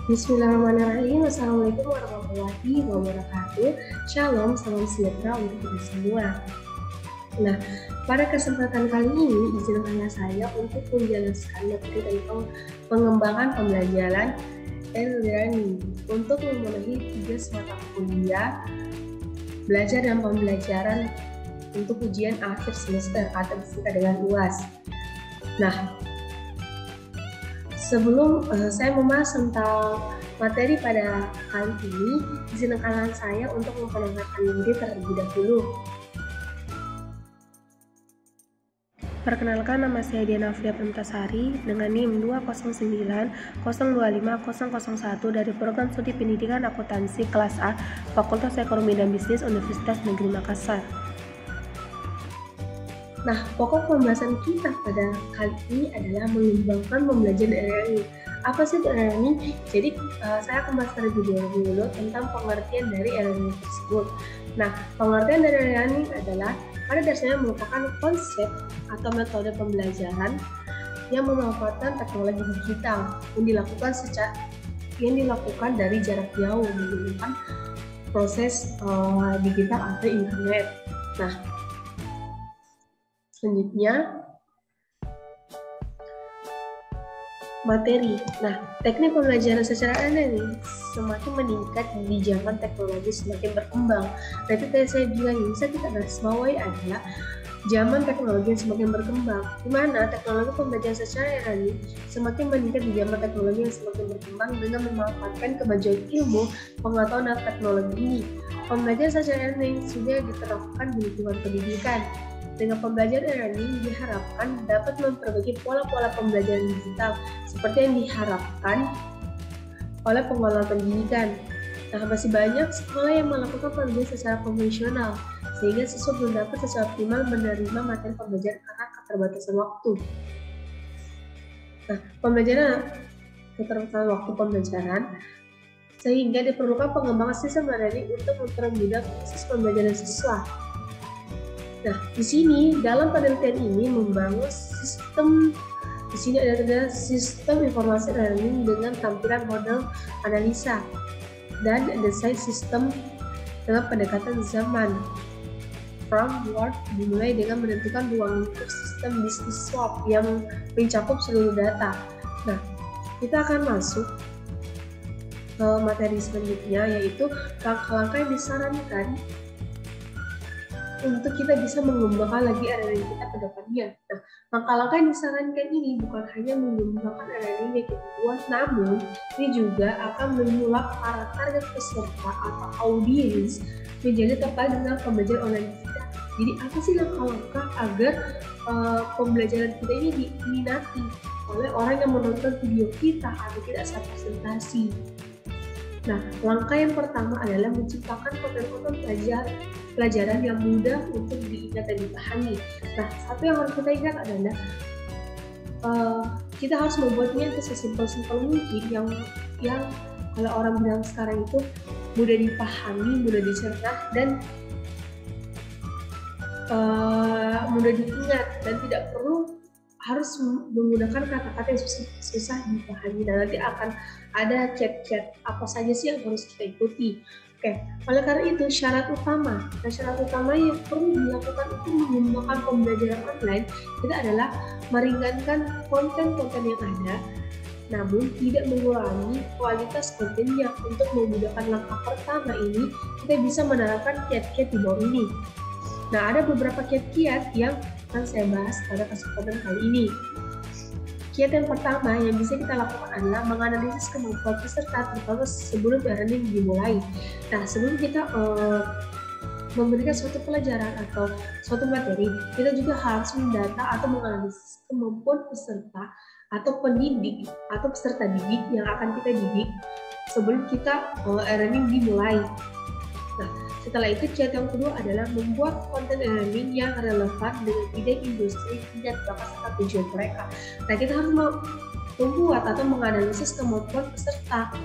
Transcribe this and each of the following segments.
Bismillahirrahmanirrahim. Assalamualaikum warahmatullahi wabarakatuh. Shalom, salam sejahtera untuk kita semua. Nah, pada kesempatan kali ini izinkan saya untuk menjelaskan materi tentang pengembangan pembelajaran e-learning untuk memenuhi tugas mata kuliah belajar dan pembelajaran untuk ujian akhir semester atau disingkat dengan UAS. Nah, sebelum saya membahas tentang materi pada kali ini, izinkan saya untuk memperkenalkan diri terlebih dahulu. Perkenalkan, nama saya Diana Afria Permatasari dengan NIM 209025001 dari Program Studi Pendidikan Akuntansi Kelas A, Fakultas Ekonomi dan Bisnis Universitas Negeri Makassar. Nah, pokok pembahasan kita pada kali ini adalah mengembangkan pembelajaran e-learning. Apa sih e-learning? Jadi, saya akan bahas terlebih dahulu tentang pengertian dari e-learning tersebut. Nah, pengertian dari e-learning adalah pada dasarnya merupakan konsep atau metode pembelajaran yang memanfaatkan teknologi digital yang dilakukan dari jarak jauh menggunakan proses digital atau internet. Nah, selanjutnya materi. Nah, teknik pembelajaran secara e-learning semakin meningkat di zaman teknologi semakin berkembang. Berarti tadi saya bilang yang bisa kita garis bawahi adalah zaman teknologi yang semakin berkembang, di mana teknologi pembelajaran secara e-learning semakin meningkat di zaman teknologi yang semakin berkembang dengan memanfaatkan kemajuan ilmu, pengetahuan dan teknologi ini. Pembelajaran secara e-learning sudah diterapkan di lingkungan pendidikan. Dengan pembelajaran e-learning diharapkan dapat memperbaiki pola-pola pembelajaran digital seperti yang diharapkan oleh pengelola pendidikan. Nah, masih banyak sekolah yang melakukan pembelajaran secara konvensional sehingga siswa belum dapat secara optimal menerima materi pembelajaran karena keterbatasan waktu. Nah, keterbatasan waktu pembelajaran sehingga diperlukan pengembangan sistem e-learning untuk mempermudah proses pembelajaran siswa. Nah, di sini dalam penelitian ini membangun sistem informasi learning dengan tampilan model analisa dan desain sistem dengan pendekatan zaman. Framework dimulai dengan menentukan ruang lingkup sistem bisnis swap yang mencakup seluruh data. Nah, kita akan masuk ke materi selanjutnya, yaitu langkah-langkah yang disarankan untuk kita bisa mengembangkan lagi e-learning kita ke depannya. Nah, langkah-langkah yang disarankan ini bukan hanya mengembangkan e-learning yang kita buat, namun ini juga akan menyulap para target peserta atau audiens menjadi tertarik dengan pembelajaran online kita. Jadi, apa sih langkah-langkah agar pembelajaran kita ini diminati oleh orang yang menonton video kita atau tidak saat presentasi? Nah, langkah yang pertama adalah menciptakan konten-konten pelajaran yang mudah untuk diingat dan dipahami. Nah, satu yang harus kita ingat adalah kita harus membuatnya itu sesimpel-simpel mungkin yang kalau orang bilang sekarang itu mudah dipahami, mudah dicerna, dan mudah diingat, dan tidak perlu harus menggunakan kata-kata yang susah dipahami. Dan nanti akan ada chat-chat apa saja sih yang harus kita ikuti. Oke, oleh karena itu syarat utama yang perlu dilakukan untuk mengembangkan pembelajaran online itu adalah meringankan konten-konten yang ada, namun tidak mengurangi kualitas kontennya. Untuk memudahkan langkah pertama ini, kita bisa menerapkan kiat-kiat di bawah ini. Nah, ada beberapa kiat-kiat yang akan saya bahas pada kesempatan kali ini. Kiat yang pertama yang bisa kita lakukan adalah menganalisis kemampuan peserta terutama sebelum e-learning dimulai. Nah, sebelum kita memberikan suatu pelajaran atau suatu materi, kita juga harus mendata atau menganalisis kemampuan peserta atau pendidik atau peserta didik yang akan kita didik sebelum kita e-learning dimulai. Nah, setelah itu kiat yang kedua adalah membuat konten e-learning yang relevan dengan ide industri dan bakat serta tujuan mereka. Nah, kita harus membuat atau menganalisis kemampuan peserta.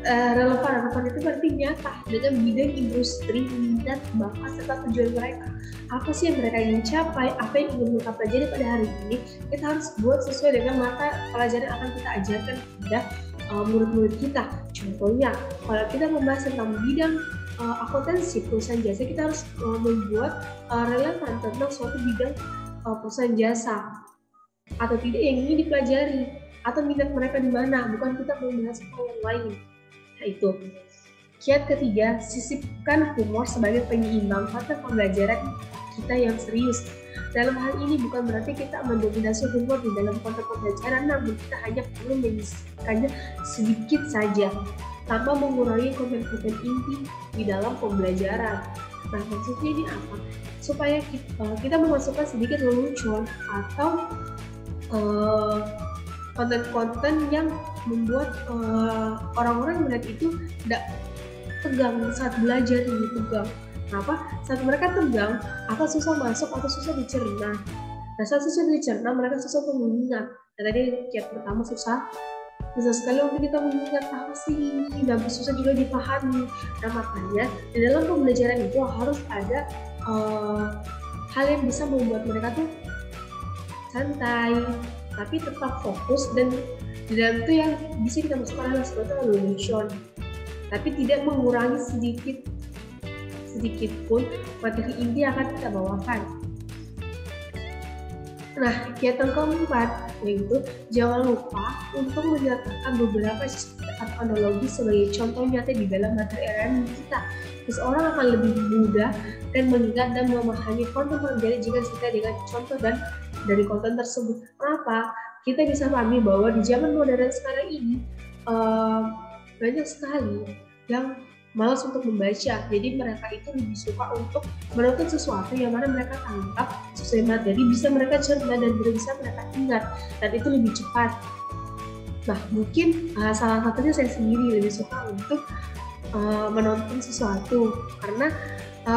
relevan itu berarti nyata dengan bidang industri, minat, bakat, serta tujuan mereka. Apa sih yang mereka ingin capai, apa yang ingin mereka pelajari pada hari ini, kita harus buat sesuai dengan mata pelajaran yang akan kita ajarkan kepada murid-murid kita. Contohnya, kalau kita membahas tentang bidang akuntansi perusahaan jasa, kita harus membuat relevan tentang suatu bidang perusahaan jasa atau tidak yang ingin dipelajari, atau minat mereka di mana, bukan kita membahas hal yang lain. Nah itu. Kiat ketiga, sisipkan humor sebagai penyeimbang pada pembelajaran kita yang serius. Dalam hal ini bukan berarti kita mendominasi humor di dalam konten pembelajaran, namun kita hanya perlu menyisipkannya sedikit saja, tanpa mengurangi konten-konten inti di dalam pembelajaran. Nah maksudnya ini apa? Supaya kita memasukkan sedikit lelucon atau konten-konten yang membuat orang-orang melihat itu tidak tegang saat belajar, ini tegang. Kenapa? Saat mereka tegang, akan susah masuk atau susah dicerna. Nah, saat susah dicerna, mereka susah mengingat. Nah, tadi kiat pertama susah sekali untuk kita mengingat apa sih, dan susah juga dipahami. Nah, makanya di dalam pembelajaran itu harus ada hal yang bisa membuat mereka tuh santai, tapi tetap fokus, dan di dalam itu yang bisa kita masukkan adalah sesuatu lelucon, tapi tidak mengurangi sedikit pun materi inti yang akan kita bawakan. Nah, kiat yang keempat yaitu jangan lupa untuk menyatakan beberapa atau analogi sebagai contoh nyata di dalam materi LMM kita. Seseorang akan lebih mudah dan mengingat dan memahami konten pembelajaran jika kita dengan contoh dan dari konten tersebut. Kenapa? Kita bisa pahami bahwa di zaman modern sekarang ini banyak sekali yang malas untuk membaca. Jadi mereka itu lebih suka untuk menonton sesuatu yang mana mereka tangkap sesuai materi, bisa mereka cerna dan bisa mereka ingat, dan itu lebih cepat. Nah mungkin salah satunya saya sendiri lebih suka untuk menonton sesuatu, karena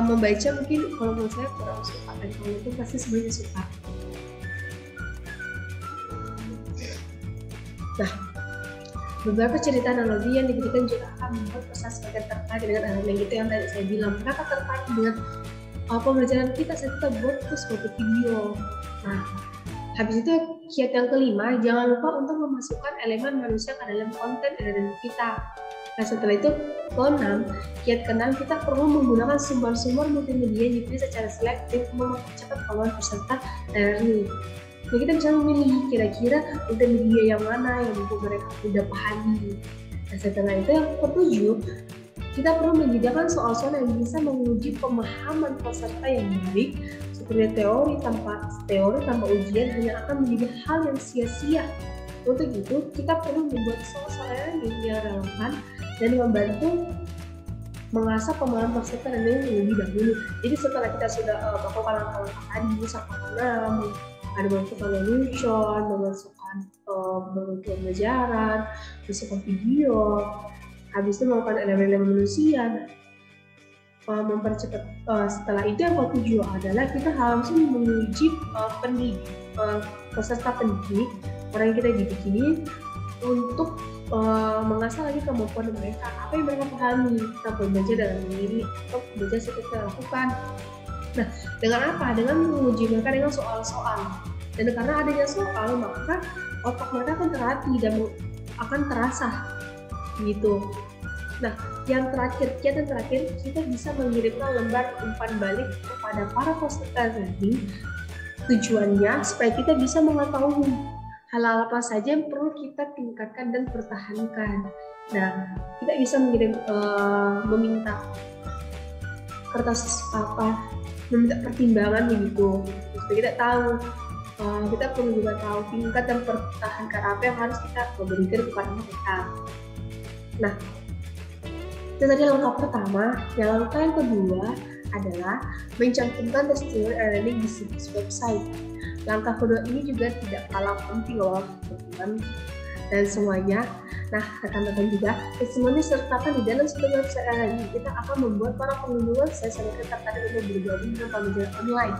membaca mungkin kalau menurut saya kurang suka, dan kalau itu pasti sebenarnya suka. Nah, beberapa cerita analogi yang diberikan juga akan membuat peserta semakin tertarik dengan elemen itu yang tadi saya bilang. Mereka tertarik dengan pembelajaran kita saat kita buat suatu video. Nah, habis itu kiat yang kelima, jangan lupa untuk memasukkan elemen manusia ke dalam konten LMM kita. Nah, setelah itu ke-6, kiat ke-6, kita perlu menggunakan sumber-sumber multimedia yang dipilih secara selektif untuk mempercepat kemampuan peserta learning. Nah, kita bisa memilih kira-kira multimedia yang mana yang mereka sudah pahami. Nah, setelah itu yang ke-7, kita perlu menyediakan soal-soal yang bisa menguji pemahaman peserta yang baik, seperti teori tanpa ujian hanya akan menjadi hal yang sia-sia. Untuk itu, kita perlu membuat soal-soal yang relevan dan membantu mengasah pemahaman peserta dan lebih dahulu. Jadi setelah kita sudah melakukan langkah-langkah tadi, misalkan ada memasukkan lelucon, memasukkan bentuk pembelajaran, memasukkan video, habis itu melakukan elemen-elemen manusia, mempercepat. Setelah itu yang ke-7 adalah kita harus menguji peserta pendidik, orang yang kita didik ini, untuk mengasah lagi kemampuan mereka, apa yang mereka pahami tentang belajar dalam diri atau belajar yang kita lakukan. Nah, dengan apa? Dengan menguji mereka dengan soal-soal. Dan karena adanya soal, maka otak mereka akan terlatih dan akan terasah gitu. Nah, kiat yang terakhir, kita bisa mengirimkan lembar umpan balik kepada para peserta tadi. Tujuannya supaya kita bisa mengetahui hal-hal apa saja yang perlu kita tingkatkan dan pertahankan. Nah, kita bisa meminta kertas meminta pertimbangan begitu. Supaya kita tahu, kita perlu juga tahu tingkat dan pertahankan apa yang harus kita berikan kepada mereka. Nah, itu tadi langkah pertama. Yang langkah yang kedua adalah mencantumkan testimoni learning di situs website. Langkah kedua ini juga tidak kalah penting loh, teman-teman dan semuanya. Nah, rekan-rekan juga, testimoni sertakan di dalam situs website LMM. Kita akan membuat para pengunjung website semakin tertarik untuk bergabung dengan pembelajaran online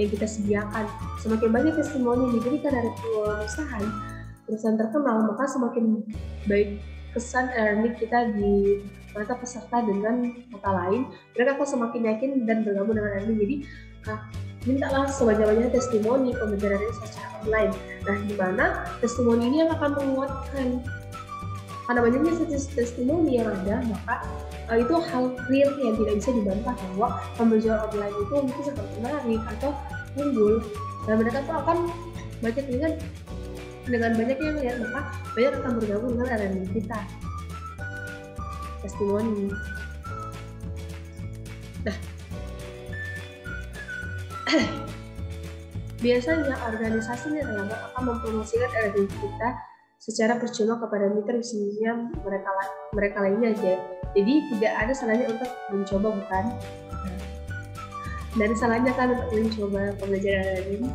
yang kita sediakan. Semakin banyak testimoni yang diberikan dari perusahaan terkenal, maka semakin baik kesan learning kita di mata peserta dengan mata lain, mereka akan semakin yakin dan bergabung dengan learning. Jadi mintalah sebanyak-banyaknya testimoni pembelajaran ini secara online. Nah, di mana testimoni ini yang akan menguatkan. Karena banyaknya testimoni yang ada, maka itu hal real yang tidak bisa dibantah bahwa pembelajaran online itu mungkin sangat menarik atau unggul. Dan mereka tuh akan banyak dengan banyak yang melihat, maka banyak akan bergabung dengan learning kita. Testimoni. Nah, biasanya organisasi ini akan mempromosikan learning kita secara percuma kepada mitra, khususnya mereka lainnya aja. Jadi tidak ada salahnya untuk mencoba, bukan? Dan salahnya kan untuk mencoba pembelajaran ini.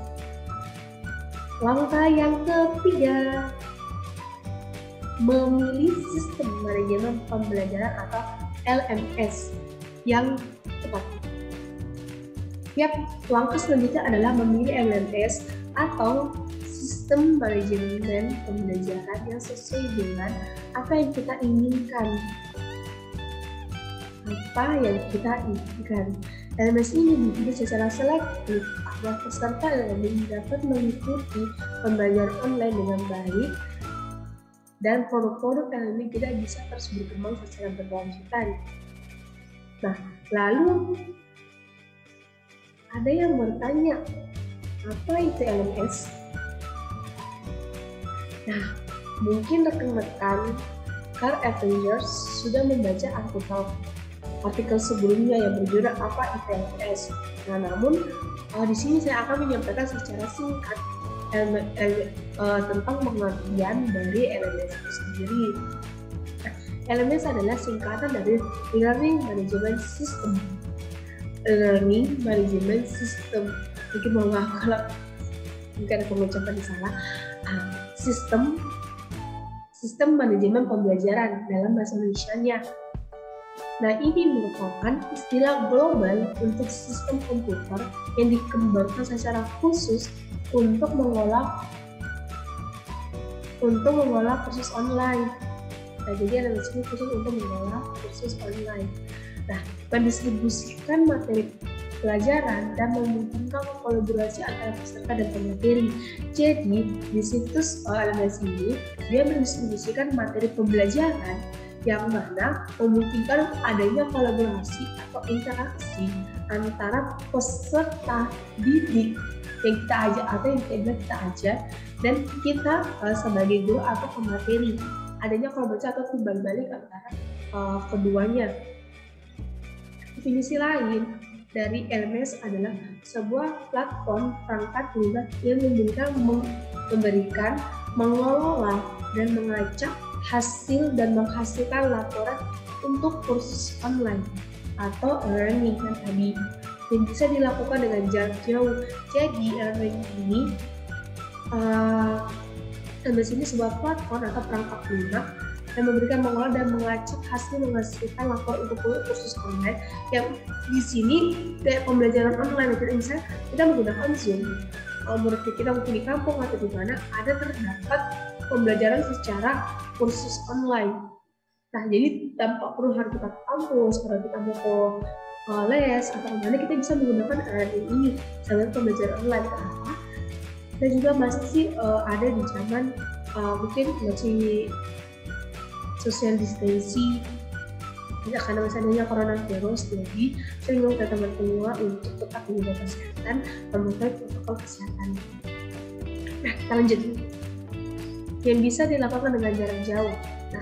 Langkah yang ketiga, memilih sistem manajemen pembelajaran atau LMS yang tepat. Langkah selanjutnya adalah memilih LMS atau sistem manajemen pembelajaran yang sesuai dengan apa yang kita inginkan. LMS ini dibuat secara selektif agar peserta learning dapat mengikuti pembelajaran online dengan baik dan produk-produk learning tidak bisa terus berkembang secara berkelanjutan. Nah, lalu ada yang bertanya, apa itu LMS? Nah, mungkin rekan-rekan Car Avengers sudah membaca artikel sebelumnya yang berjudul apa itu LMS. Nah, namun di sini saya akan menyampaikan secara singkat tentang pengertian dari LMS itu sendiri. LMS adalah singkatan dari Learning Management System. Learning Management System. Mungkin mau nggak kalau mungkin aku mengucapkan salah. Sistem manajemen pembelajaran dalam bahasa Indonesia-nya. Nah, ini merupakan istilah global untuk sistem komputer yang dikembangkan secara khusus untuk mengolah kursus online. Nah, jadi LMS ini khusus untuk mengolah kursus online. Nah, mendistribusikan materi pelajaran dan memungkinkan kolaborasi antara peserta dan pemateri. Jadi, di situs LMS ini, dia mendistribusikan materi pembelajaran yang mana memungkinkan adanya kolaborasi atau interaksi antara peserta didik yang kita ajak atau yang kita ajar dan kita sebagai guru atau pemateri. Adanya kolaborasi atau timbal balik antara keduanya. Definisi lain dari LMS adalah sebuah platform perangkat lunak yang memberikan, mengelola, dan mengacak hasil dan menghasilkan laporan untuk kursus online atau learning kan tadi yang bisa dilakukan dengan jarak jauh. Jadi learning ini LMS ini sebuah platform atau perangkat lunak yang memberikan, mengolah, dan mengacak hasil menghasilkan laporan untuk kursus online yang di sini kayak pembelajaran online. Misalnya kita menggunakan Zoom, murid kita mungkin di kampung atau di mana ada terdapat pembelajaran secara kursus online. Nah, jadi tanpa perlu harus kita ke kampus, kalau kita mau ke les atau kemana, kita bisa menggunakan learning ini sebagai pembelajaran online. Kenapa? Dan juga masih ada di zaman mungkin masih social distancing karena masih adanya coronavirus, jadi saya minta teman-teman untuk tetap menjaga kesehatan, mematuhi protokol kesehatan. Nah, kita lanjut. Yang bisa dilakukan dengan jarak jauh. Nah,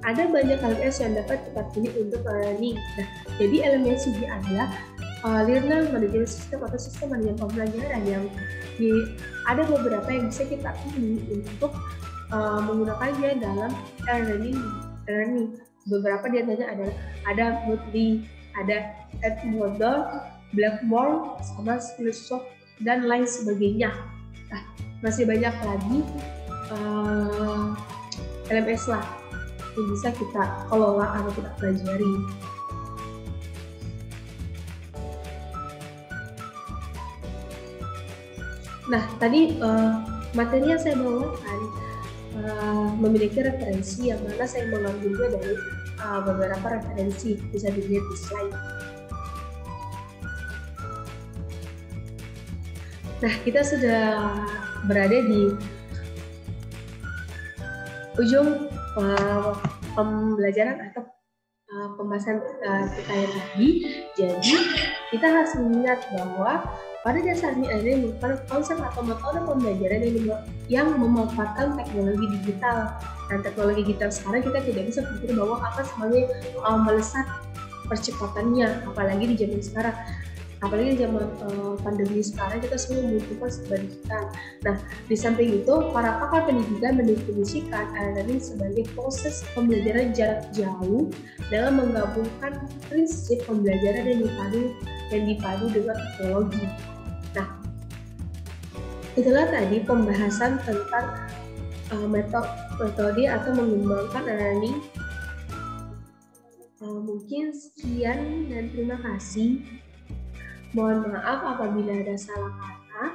ada banyak LMS yang dapat kita pilih untuk learning. Nah, jadi LMS ini adalah Learning Management System atau sistem manajemen pembelajaran yang ada beberapa yang bisa kita pilih untuk menggunakannya dalam learning. Beberapa di antaranya ada Moodle, ada Edmodo, Blackboard, sama Skillsoft dan lain sebagainya. Nah, masih banyak lagi LMS lah yang bisa kita kelola atau kita pelajari. Nah, tadi materi yang saya bawakan memiliki referensi yang mana saya mengambilnya dari beberapa referensi, bisa dilihat di slide. Nah, kita sudah berada di ujung pembelajaran atau pembahasan kita yang tadi. Jadi kita harus mengingat bahwa pada dasarnya ada merupakan konsep atau metode pembelajaran yang memanfaatkan teknologi digital. Dan teknologi digital sekarang kita tidak bisa berpikir bahwa akan semuanya melesat percepatannya, apalagi di zaman sekarang. Apalagi di zaman pandemi sekarang kita semua membutuhkan serba digital. Nah, di samping itu para pakar pendidikan mendefinisikan e-learning sebagai proses pembelajaran jarak jauh dalam menggabungkan prinsip pembelajaran yang dipadu dengan teknologi. Nah, itulah tadi pembahasan tentang metode atau mengembangkan e-learning. Mungkin sekian dan terima kasih. Mohon maaf apabila ada salah kata.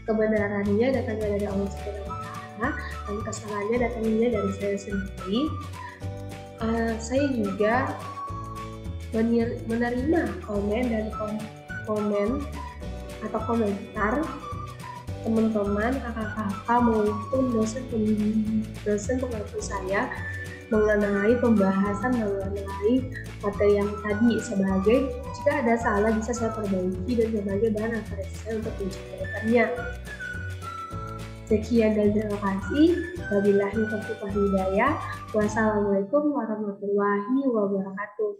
Kebenarannya datangnya dari Allah Subhanahu wa Ta'ala, dan kesalahannya datangnya dari saya sendiri. Saya juga menerima komen dan komen atau komentar teman-teman, kakak-kakak maupun dosen pengajar saya mengenai pembahasan mengenai materi yang tadi. Sebagai jika ada salah bisa saya perbaiki dan sebagai bahan referensi saya untuk mencatatkannya. Sekian dan terima kasih. Wabillahi taufiq wal hidayah. Wassalamualaikum warahmatullahi wabarakatuh.